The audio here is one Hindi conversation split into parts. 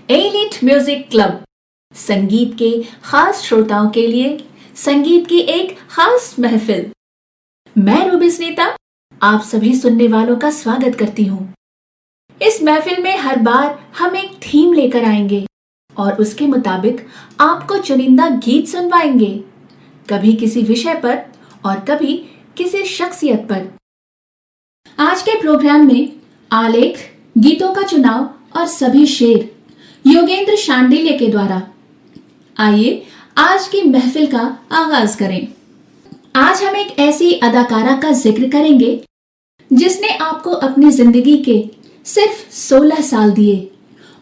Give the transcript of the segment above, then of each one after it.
एलिट म्यूजिक क्लब संगीत के खास श्रोताओं के लिए संगीत की एक खास महफिल। मैं रूबी स्नीता आप सभी सुनने वालों का स्वागत करती हूँ। इस महफिल में हर बार हम एक थीम लेकर आएंगे और उसके मुताबिक आपको चुनिंदा गीत सुनवाएंगे, कभी किसी विषय पर और कभी किसी शख्सियत पर। आज के प्रोग्राम में आलेख, गीतों का चुनाव और सभी शेर योगेंद्र शांडिल्य के द्वारा। आइए आज की महफिल का आगाज करें। आज हम एक ऐसी अदाकारा का जिक्र करेंगे जिसने आपको अपनी जिंदगी के सिर्फ 16 साल दिए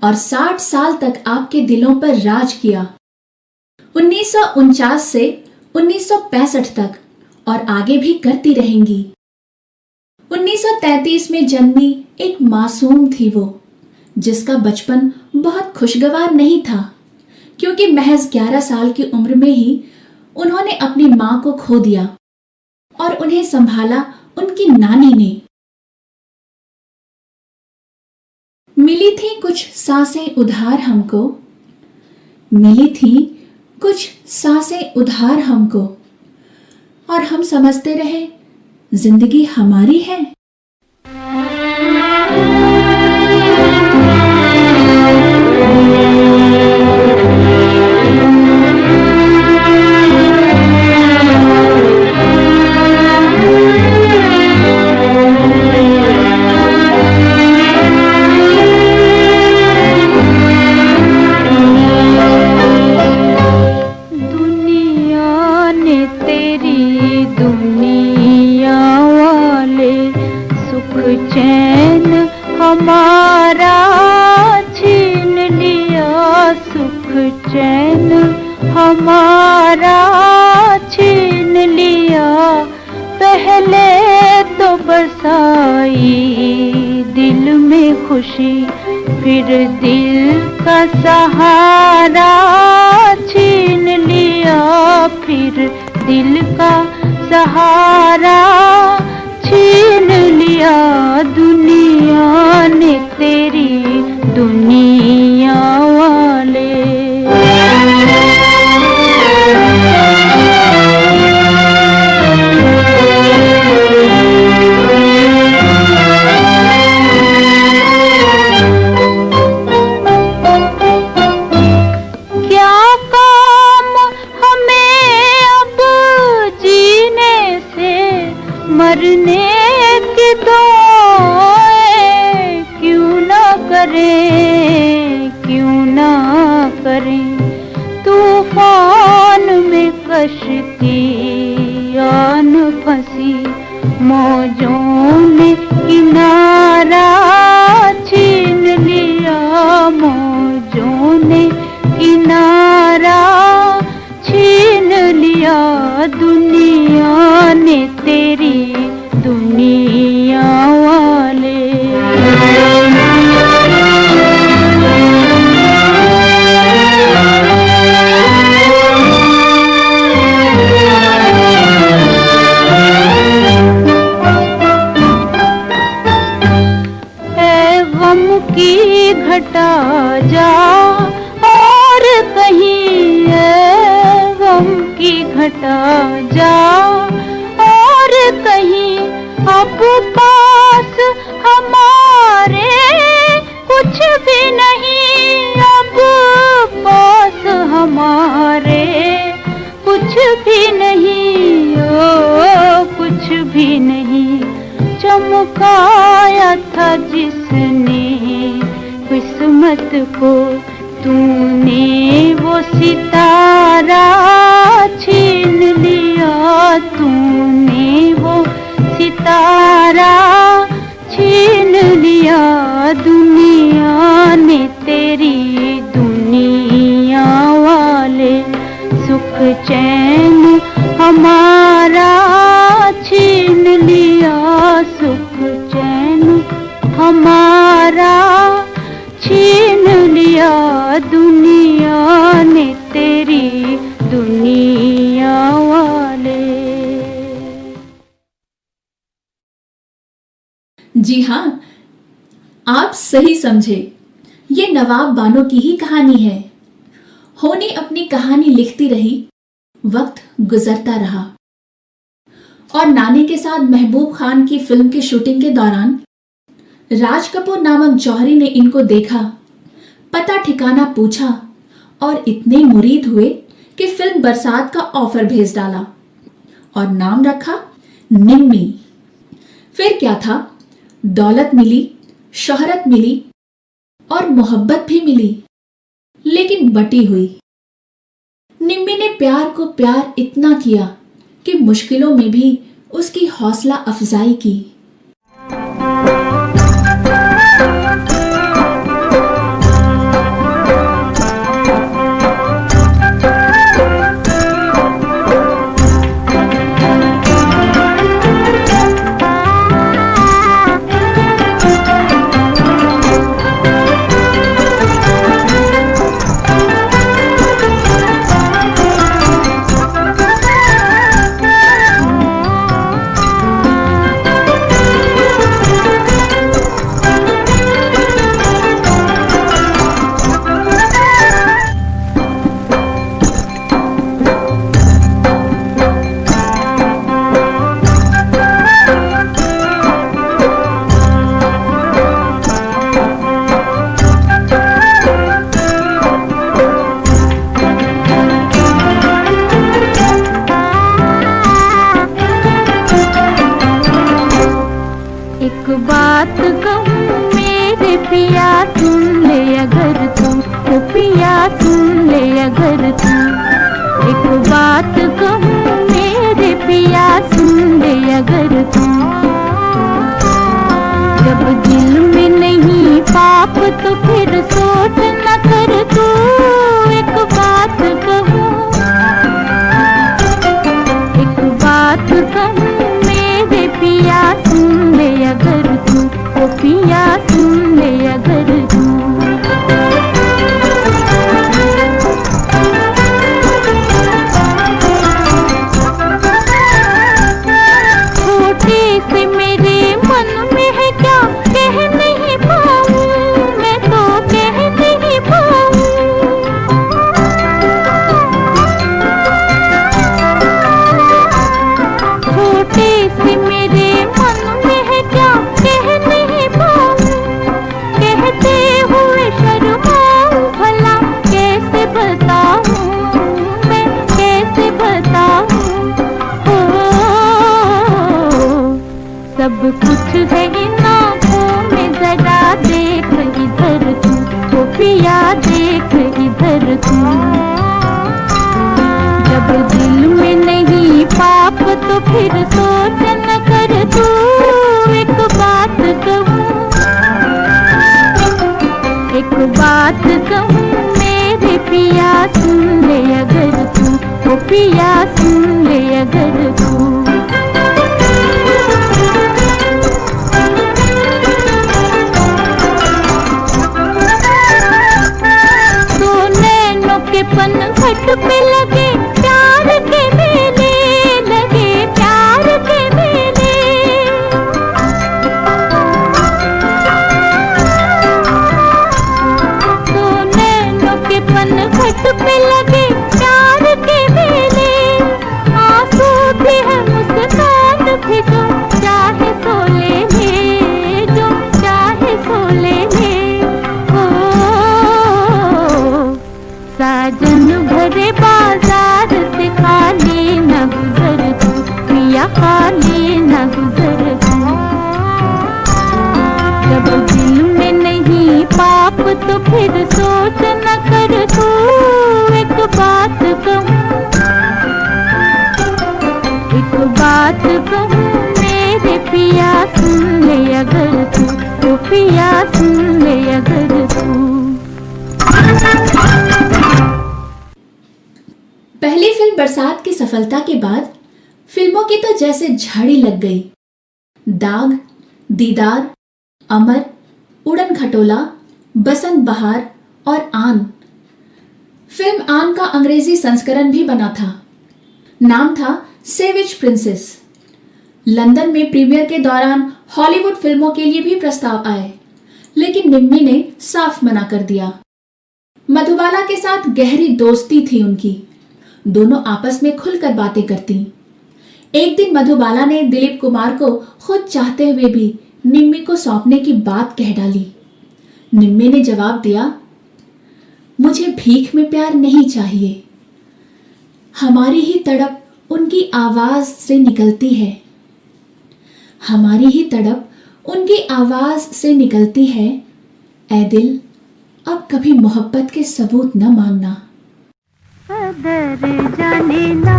और 60 साल तक आपके दिलों पर राज किया। 1949 से 1965 तक और आगे भी करती रहेंगी। 1933 में जन्मी एक मासूम थी वो, जिसका बचपन बहुत खुशगवार नहीं था, क्योंकि महज 11 साल की उम्र में ही उन्होंने अपनी मां को खो दिया और उन्हें संभाला उनकी नानी ने। मिली थी कुछ सांसें उधार हमको, मिली थी कुछ सांसें उधार हमको, और हम समझते रहे जिंदगी हमारी है। हमारा छीन लिया, पहले तो बसाई दिल में खुशी, फिर दिल का सहारा छीन लिया, फिर दिल का सहारा छीन लिया। दुनिया ने तेरी दुनिया वाले। मरने की दुआएं क्यों ना करें, क्यों ना करें। तूफान में कश्ती आन फंसी, मौजों ने किनारा छीन लिया, मौजों ने किनारा छीन लिया। दुनिया ने तेरी दुनिया वाले। है गम की घटा जा और कहीं, है गम की घटा जा और कहीं, अब पास हमारे कुछ भी नहीं, अब पास हमारे कुछ भी नहीं, ओ कुछ भी नहीं। चमकाया था जिसने किस्मत को, तूने वो सितारा छीन लिया, तूने वो सितारा छीन लिया। दुनिया ने तेरी दुनिया वाले। सुख चैन हमारा छीन लिया, सुख चैन हमारा छीन लिया। दुनिया ने तेरी दुनिया वाले। जी हाँ, आप सही समझे। ये नवाब बानो की ही कहानी है। होनी अपनी कहानी लिखती रही, वक्त गुजरता रहा और नानी के साथ महबूब खान की फिल्म की शूटिंग के दौरान राज कपूर नामक जौहरी ने इनको देखा, पता ठिकाना पूछा और इतने मुरीद हुए कि फिल्म बरसात का ऑफर भेज डाला और नाम रखा निम्मी। फिर क्या था, दौलत मिली, शोहरत मिली और मोहब्बत भी मिली, लेकिन बटी हुई। निम्मी ने प्यार को प्यार इतना किया कि मुश्किलों में भी उसकी हौसला अफजाई की। पहली फिल्म बरसात की सफलता के बाद फिल्मों की तो जैसे झाड़ी लग गई। दाग, दीदार, अमर, उड़न खटोला, बसंत बहार और आन। फिल्म आन का अंग्रेजी संस्करण भी बना था। नाम था सेविज प्रिंसेस। लंदन में प्रीमियर के दौरान हॉलीवुड फिल्मों के लिए भी प्रस्ताव आए, लेकिन निम्मी ने साफ मना कर दिया। मधुबाला के साथ गहरी दोस्ती थी उनकी, दोनों आपस में खुलकर बातें करती। एक दिन मधुबाला ने दिलीप कुमार को खुद चाहते हुए भी निम्मी को सौंपने की बात कह डाली। निम्मी ने जवाब दिया, मुझे भीख में प्यार नहीं चाहिए, हमारी ही तड़प उनकी आवाज से निकलती है, हमारी ही तड़प उनकी आवाज से निकलती है। ऐ दिल, अब कभी मोहब्बत के सबूत न मांगना। कदर जाने ना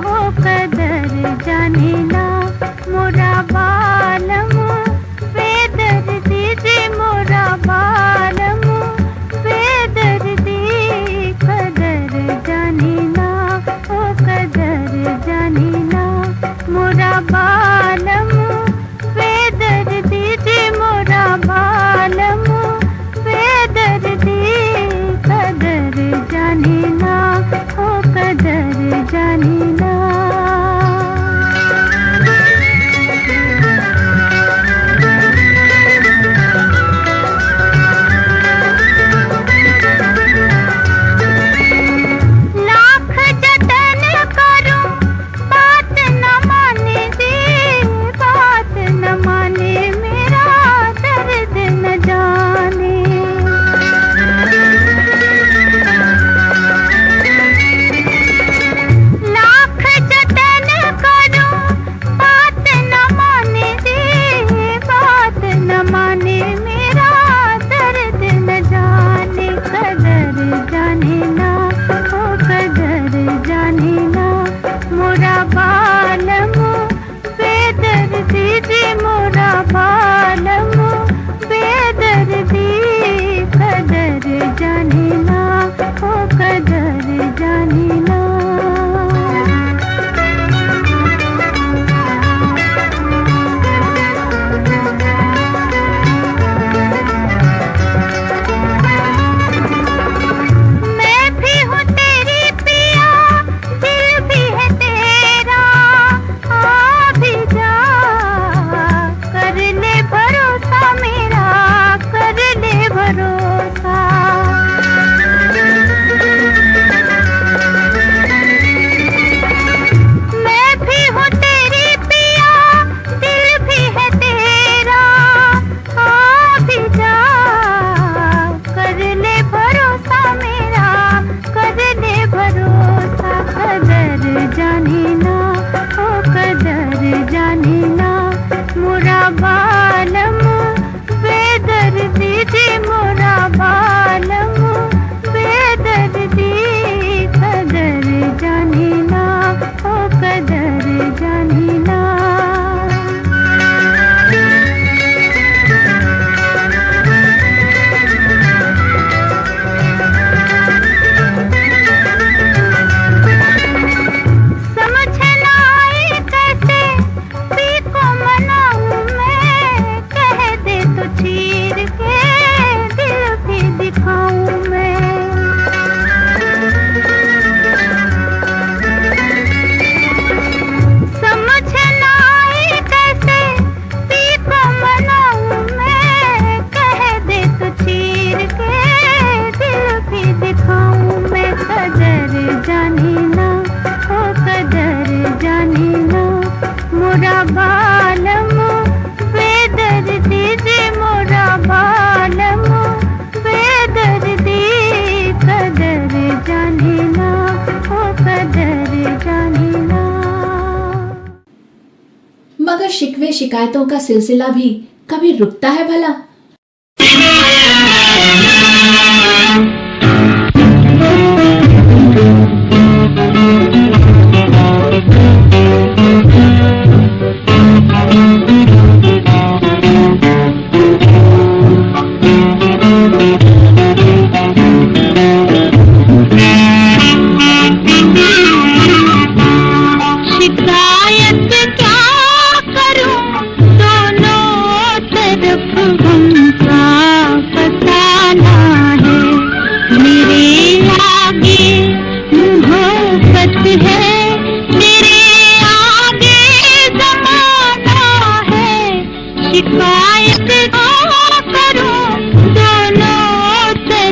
हो, कदर जाने ना मोरा बालम, बेदर दीजे मोरा बालम, बेदर दी। कदर जाने ना हो, कदर जाने ना मोरा बालम, बेदर दीजे मोरा बालम, बेदर दी। कदर जाने ना हो, कदर जाने ना। लाख जतन करूं बात न माने दे, बात न माने मेरा दर्द न जाने। लाख जतन करूं बात न माने दे, बात न माने मेरा दर्द न जाने। कदर जाने ना हो, कदर जाने ना मोरा बालम, बेदर दीजे मोरा बालम, बेदर दी। कदर जाने ना हो, कदर जाने ना। मैं भी हूँ तेरी पिया, दिल भी है तेरा, आ भी जा। कर ले भरोसा मेरा, कर ले भरोसा। मैं भी हूँ तेरी पिया, दिल भी है तेरा, आ भी जा। कर ले भरोसा मेरा, कर ले भरोसा। कदर जाने ना हो, कदर जाने ना मोरा बालम, बेदर दीजे मोरा बालम, बेदर दी। कदर जाने ना हो, कदर जाने ना। समझ ना आए कैसे पी को मनाऊं मैं, कह दे तो चीर के दिल भी दिखाऊं मैं। समझ ना आए कैसे पी को मनाऊं मैं, कह दे तो चीर के दिल भी दिखाऊं मैं। कदर जाने ना हो, कदर जाने ना मोरा बालम, बेदर दीजे मोरा बालम, बेदर दी। कदर जाने ना हो, कदर जाने ना। मगर शिकवे शिकायतों का सिलसिला भी कभी रुकता है भला? शिकायत क्या करूं, दोनों तरफ हम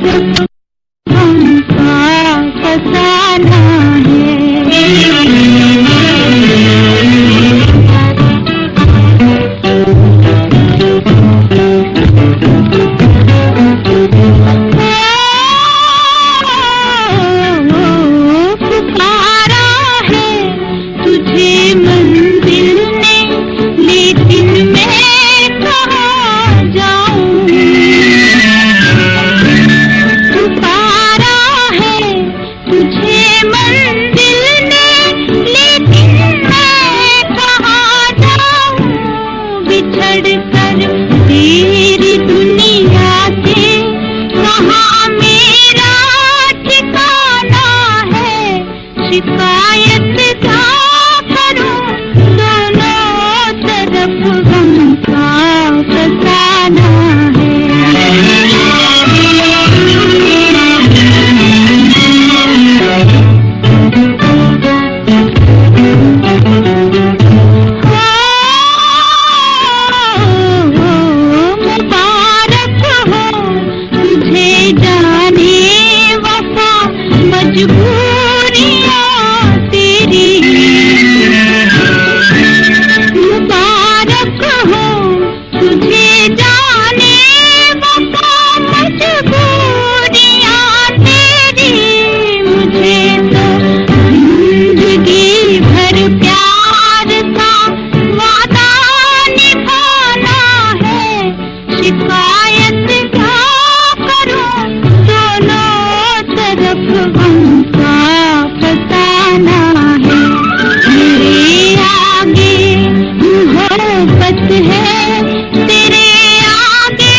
तरफ हमका फसाना पुकारा है तुझे मंजिल ने, लेकिन मैं कहाँ जाऊं। पुकारा है तुझे मंजिल ने, लेकिन मैं कहाँ जाऊं। बिछड़ कर तेरी दुनिया से कहाँ मेरा ठिकाना है। शिकायत क्या करूं, दोनों तरफ गम का फसाना मुबारक हो तुझे जाने वफा, मजबूरियां तेरी। मुबारक हो तुझे जाने वफा, मजबूरियां तेरी। मुझे तो जिंदगी भर प्यार का वादा निभाना है। शिकायत क्या करूं, दोनों तरफ हमका फसाना है। मेरे आगे मोहब्बत है, तेरे आगे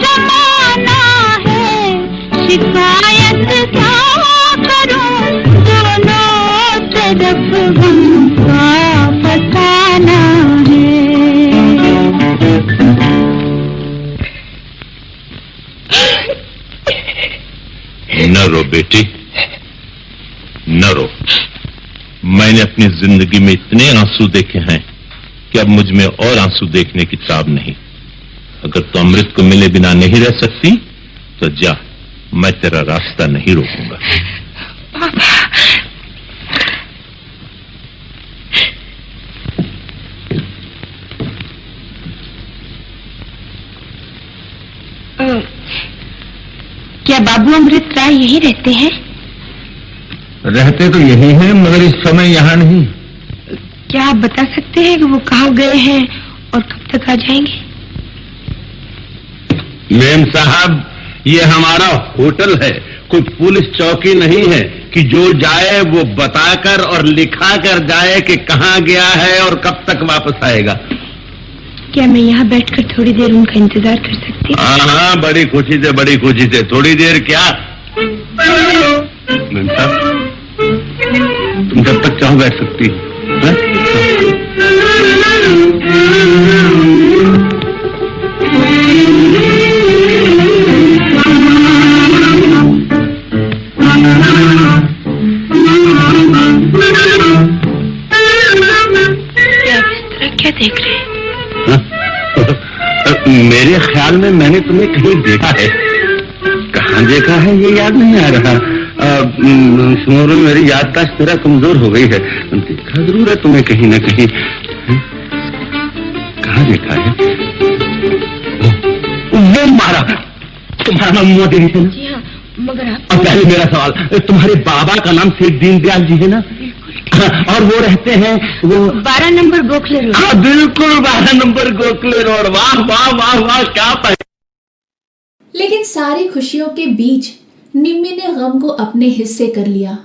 जमाना है। शिकायत क्या करूं, दोनों तरफ हमका फसाना है। न रो बेटी, न रो। मैंने अपनी जिंदगी में इतने आंसू देखे हैं कि अब मुझ में और आंसू देखने की ताब नहीं। अगर तू अमृत को मिले बिना नहीं रह सकती तो जा, मैं तेरा रास्ता नहीं रोकूंगा। क्या बाबू अमृत राय यही रहते हैं? रहते तो यही हैं, मगर इस समय यहाँ नहीं। क्या आप बता सकते हैं कि वो कहाँ गए हैं और कब तक आ जाएंगे? मेम साहब, ये हमारा होटल है, कोई पुलिस चौकी नहीं है कि जो जाए वो बताकर और लिखा कर जाए कि कहाँ गया है और कब तक वापस आएगा। क्या मैं यहाँ बैठकर थोड़ी देर उनका इंतजार कर सकती हूँ? हाँ, बड़ी खुशी से, बड़ी खुशी से। थोड़ी देर क्या, मेम साहब, तुम जब तक चाहो बैठ सकती हो। क्या देख रहे हैं? मेरे ख्याल में मैंने तुम्हें कहीं देखा है। कहाँ देखा है ये याद नहीं आ रहा। सुनो, मेरी याददाश्त तेरा कमजोर हो गई है। देखा जरूर है तुम्हें कहीं ना कहीं। कहाँ देखा है? वो मारा, तुम्हारा नाम मोदी है ना? जी हाँ, मगर आप। और पहले मेरा सवाल, तुम्हारे बाबा का नाम सेठ दीनदयाल जी है ना? और वो रहते हैं वो 12 नंबर गोखले रोड। हाँ बिल्कुल, 12 नंबर गोखले रोड। वाह वाह वाह वाह, क्या पहले। लेकिन सारी खुशियों के बीच निम्मी ने गम को अपने हिस्से कर लिया।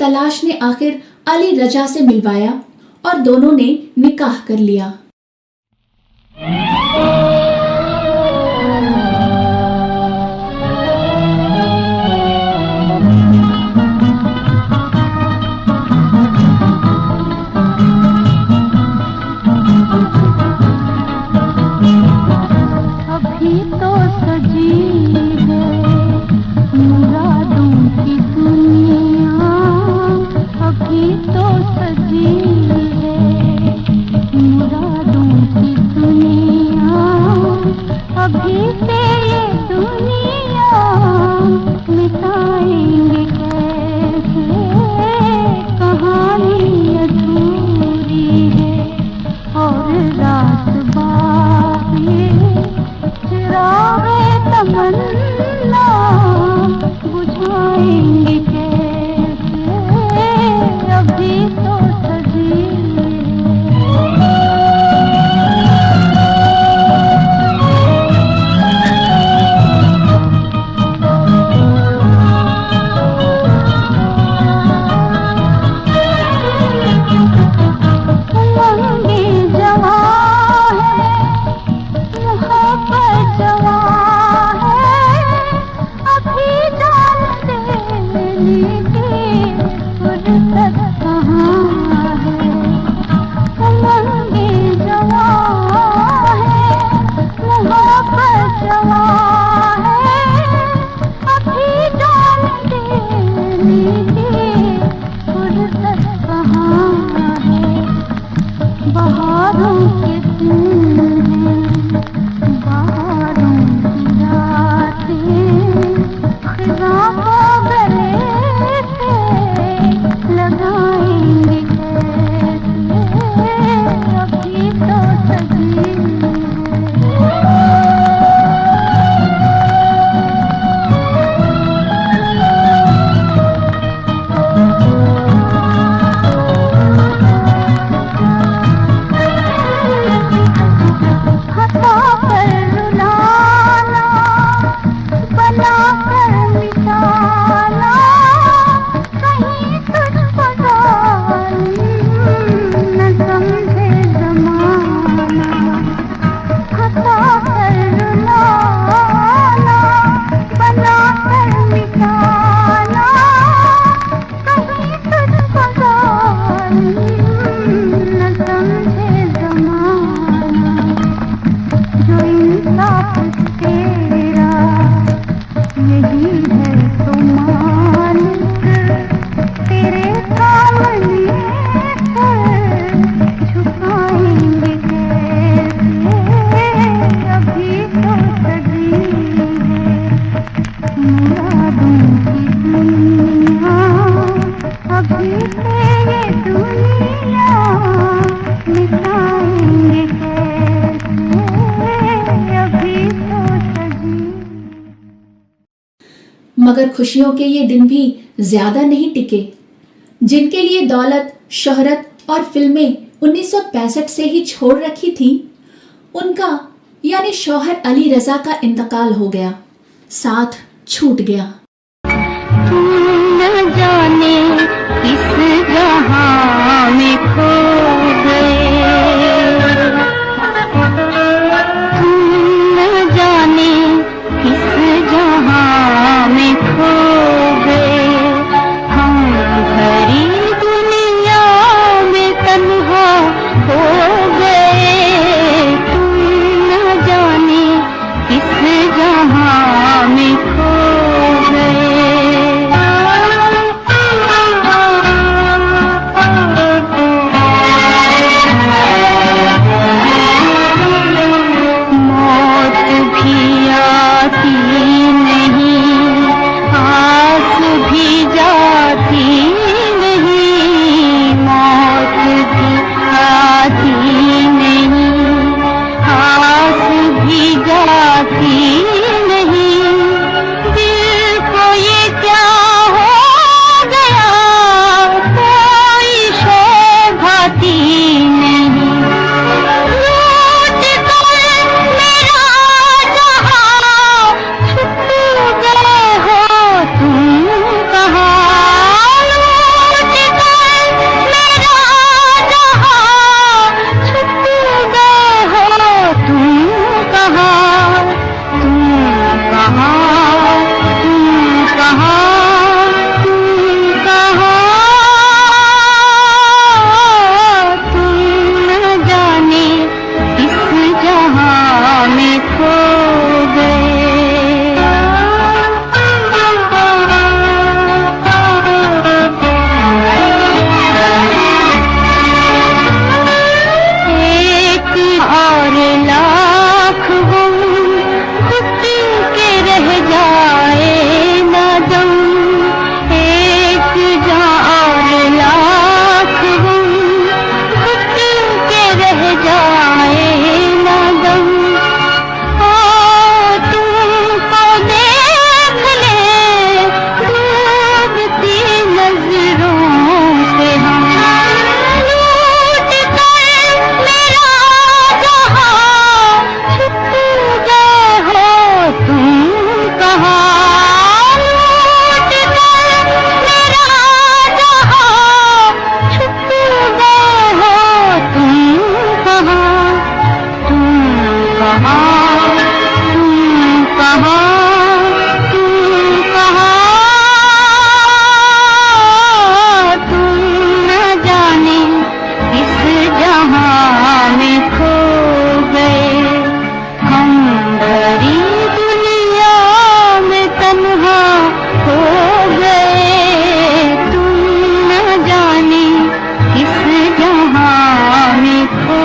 तलाश ने आखिर अली रजा से मिलवाया और दोनों ने निकाह कर लिया। अभी तो सजी है मुरादों की दुनिया, अभी तो सजी है मुरादों की दुनिया, अभी से ये दुनिया मिटाएंगे कैसे, कहानी अधूरी है और रात बाकी चिरागे तमन्ना बुझाएंगे कैसे, अभी तो सजी उमंगे जवां है, मोहब्बत जवां है, अभी जान देने की फुर्सत कहाँ है। उमंगे जवां है, मोहब्बत जवां है, अभी जान देने की फुर्सत कहाँ है। बहारों के दिन हैं, बहारों की रातें, खिज़ां को गले से लगाएंगे कैसे, अभी तो सजी हंसा कर रुलाना, बना कर मिटाना, कहीं तुझको जालिम न समझे ज़माना। हंसा कर रुलाना, बना कर मिटाना, कहीं तुझको जालिम न समझे ज़माना। जो इंसाफ तेरा यही है तो मालिक, तेरे सामने सर झुकाएंगे कैसे, अभी तो सजी है मुरादों की दुनिया, अभी से ये दुनिया मिटाएंगे कैसे, अभी तो सजी। मगर खुशियों के ये दिन भी ज्यादा नहीं टिके। जिनके लिए दौलत, शोहरत और फिल्में 1965 से ही छोड़ रखी थी, उनका यानी शौहर अली रजा का इंतकाल हो गया, साथ छूट गया। न जाने किस जहां में खो गए, न जाने किस जहां में खो गए, हम भरी दुनिया में तन्हा हो गए, न जाने किस जहां में खो गए। जहां में खो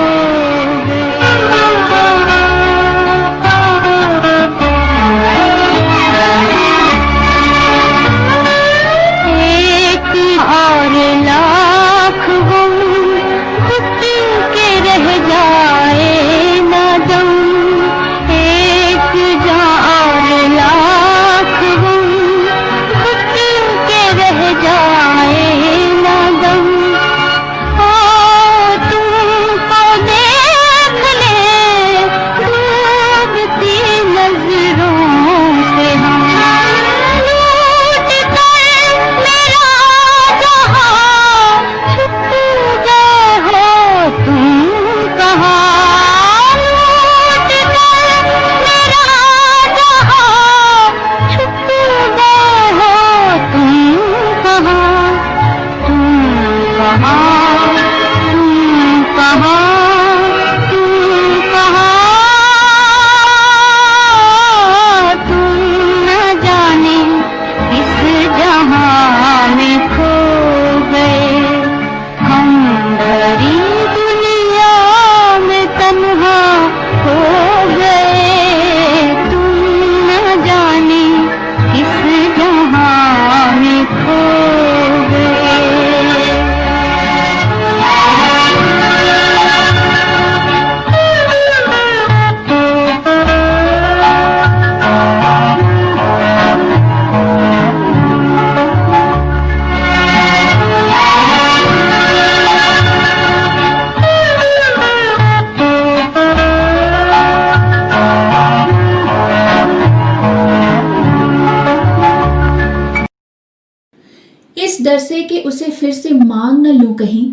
डर से कि उसे फिर से मांग न लूं कहीं,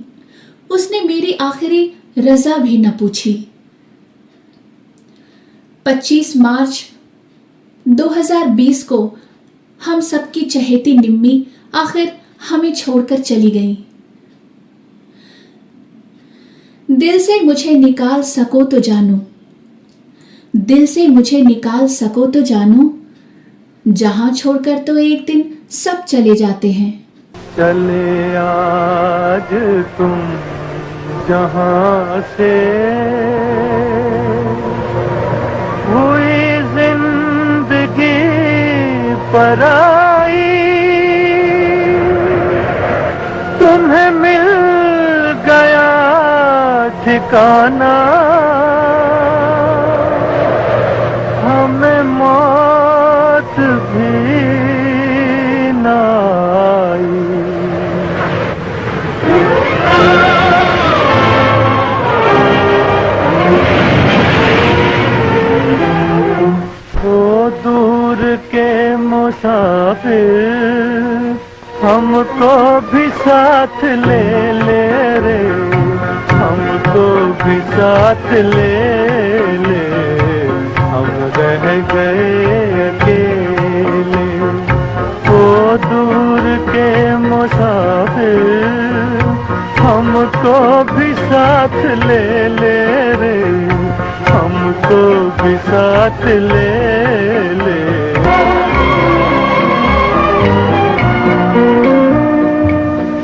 उसने मेरी आखिरी रजा भी न पूछी। 25 मार्च 2020 को हम सबकी चहेती निम्मी आखिर हमें छोड़कर चली गई। दिल से मुझे निकाल सको तो जानू, दिल से मुझे निकाल सको तो जानू, जहां छोड़कर तो एक दिन सब चले जाते हैं। चले आज तुम जहां से, हुई जिंदगी पराई, तुम्हें मिल गया ठिकाना, हमें मौत भी ना आई। वो दूर के मुसाफिर हमको भी साथ ले ले रे, हमको भी साथ ले ले, हम रह गए अकेले। वो दूर के मुसाफिर हमको भी साथ ले ले रे, हमको भी साथ ले ले।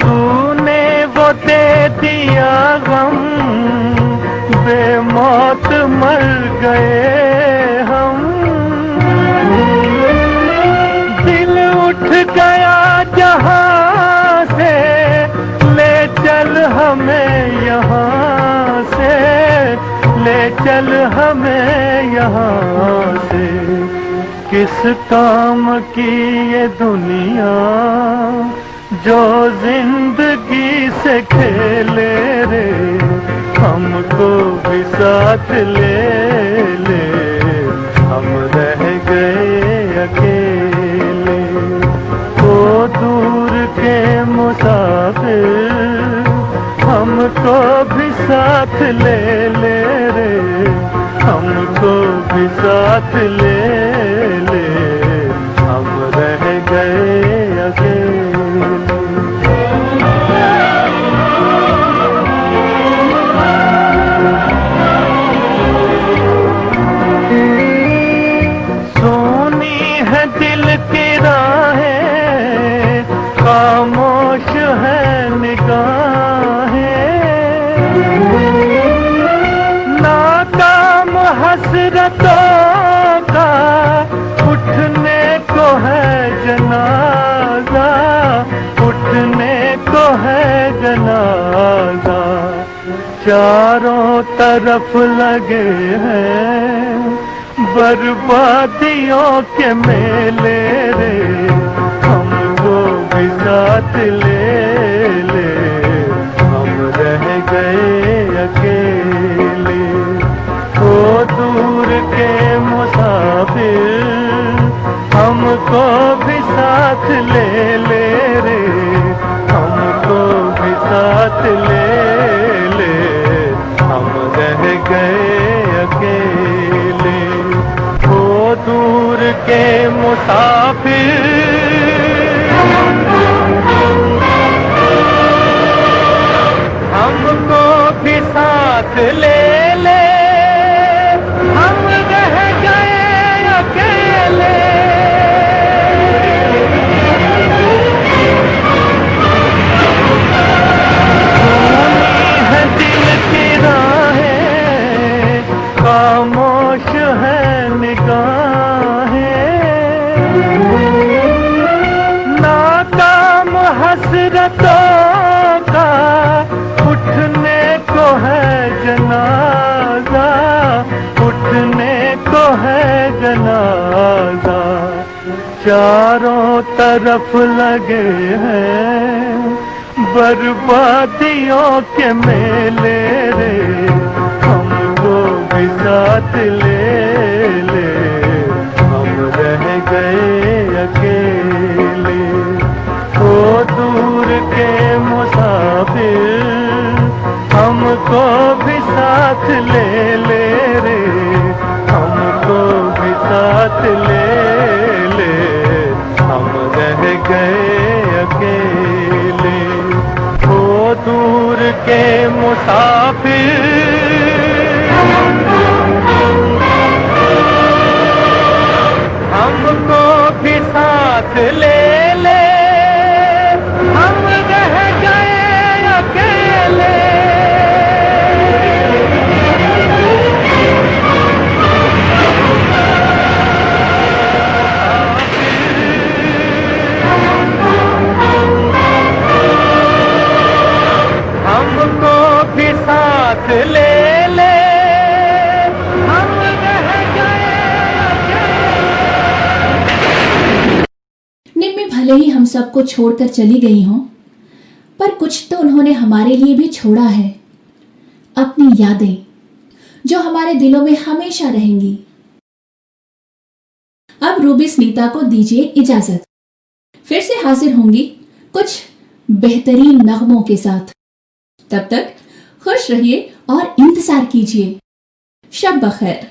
तूने वो दे दिया गम, बेमौत मर गए हम, दिल उठ गया जहां से, ले चल हमें यहाँ से, ले चल हमें यहाँ से। किस काम की ये दुनिया जो जिंदगी से खेले रे, हमको भी साथ ले ले, हम रह गए अकेले। वो दूर के मुसाफिर हमको भी साथ ले ले रे, हमको भी साथ ले ले, हम रह गए अकेले। सोनी है दिल की राहें, खामोश है निगाहें, हसरतों का उठने को है जनाजा, उठने को है जनाजा। चारों तरफ लगे हैं बर्बादियों के मेले रे, हमको भी साथ ले ले, हम रह गए अकेले। ओ दूर के मुसाफिर, हमको भी साथ ले ले रे, हमको भी साथ ले ले, हम रह गए अकेले। ओ दूर के मुसाफिर, हमको भी साथ ले ले, हम रह गए अकेले। सुनी है दिल की राहें, खामोश है निगाहें, नाकाम हसरतों का उठने को है जनाजा, उठने को है जनाजा। चारों तरफ लगे हैं बर्बादियों के मेले रे, हमको भी साथ ले ले, हम रह गए अकेले। ओ दूर के मुसाफिर, हमको भी साथ ले ले रे, हमको भी साथ ले ले, हम रह गए अकेले। ओ दूर के मुसाफिर, हमको भी साथ ले ले, हम रह गए अकेले। हमको भी साथ ले ले, हम रह गए अकेले। निम्मी भले ही हम सबको छोड़कर चली गई हों, पर कुछ तो उन्होंने हमारे लिए भी छोड़ा है, अपनी यादें जो हमारे दिलों में हमेशा रहेंगी। अब रूबी स्नीता को दीजिए इजाजत, फिर से हाजिर होंगी कुछ बेहतरीन नगमों के साथ। तब तक खुश रहिए और इंतजार कीजिए। शब बखैर।